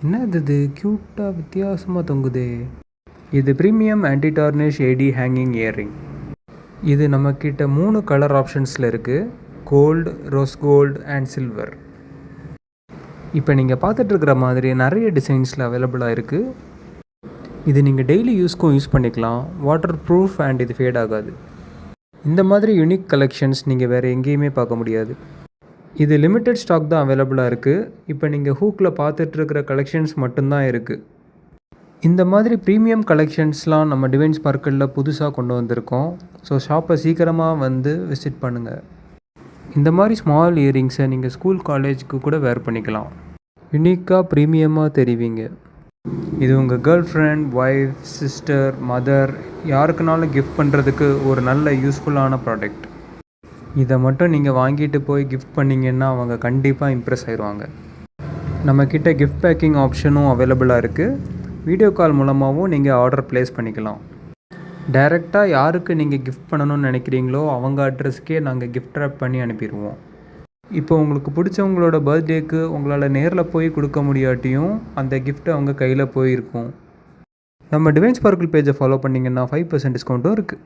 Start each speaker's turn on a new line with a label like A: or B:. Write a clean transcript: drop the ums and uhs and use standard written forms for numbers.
A: என்னது இது க்யூட்டாக வித்தியாசமாக தொங்குதே. இது premium anti tarnish AD hanging earring. இது நம்மக்கிட்ட 3 கலர் ஆப்ஷன்ஸில் இருக்குது. Gold, rose gold and silver. இப்போ நீங்கள் பார்த்துட்ருக்கிற மாதிரி நிறைய டிசைன்ஸில் அவைலபிளாக இருக்குது. இது நீங்கள் டெய்லி யூஸ்க்கும் யூஸ் பண்ணிக்கலாம். வாட்டர் ப்ரூஃப் அண்ட் இது ஃபேட் ஆகாது. இந்த மாதிரி யூனிக் கலெக்ஷன்ஸ் நீங்கள் வேறு எங்கேயுமே பார்க்க முடியாது. இது லிமிட்டட் ஸ்டாக் தான் அவைலபிளாக இருக்குது. இப்போ நீங்கள் ஹூக்கில் பார்த்துட்ருக்கிற கலெக்ஷன்ஸ் மட்டும்தான் இருக்குது. இந்த மாதிரி ப்ரீமியம் கலெக்ஷன்ஸ்லாம் நம்ம டிவைன் ஸ்பார்க்கிளில் புதுசாக கொண்டு வந்திருக்கோம். ஸோ ஷாப்பை சீக்கிரமாக வந்து விசிட் பண்ணுங்கள். இந்த மாதிரி ஸ்மால் இயரிங்ஸை நீங்கள் ஸ்கூல் காலேஜுக்கு கூட வேர் பண்ணிக்கலாம். யூனிக்காக ப்ரீமியமாக தெரிவிங்க. இது உங்கள் girlfriend, wife, sister, mother யாருக்குனாலும் கிஃப்ட் பண்ணுறதுக்கு ஒரு நல்ல யூஸ்ஃபுல்லான ப்ராடக்ட். இதை மட்டும் நீங்கள் வாங்கிட்டு போய் கிஃப்ட் பண்ணிங்கன்னா அவங்க கண்டிப்பாக இம்ப்ரெஸ் ஆயிடுவாங்க. நம்மக்கிட்ட கிஃப்ட் பேக்கிங் ஆப்ஷனும் அவைலபிளாக இருக்குது. வீடியோ கால் மூலமாகவும் நீங்கள் ஆர்டர் ப்ளேஸ் பண்ணிக்கலாம். டைரெக்டாக யாருக்கு நீங்கள் கிஃப்ட் பண்ணணும்னு நினைக்கிறீங்களோ அவங்க அட்ரஸ்க்கே நாங்கள் கிஃப்ட் ரேப் பண்ணி அனுப்பிடுவோம். இப்போ உங்களுக்கு பிடிச்சவங்களோட பர்த்டேக்கு உங்களால் நேரில் போய் கொடுக்க முடியாட்டியும் அந்த கிஃப்ட்டு அவங்க கையில் போயிருக்கும். நம்ம டிவைன் ஸ்பார்க்கிள் பேஜை ஃபாலோ பண்ணிங்கன்னா 5% டிஸ்கவுண்ட்டும் இருக்குது.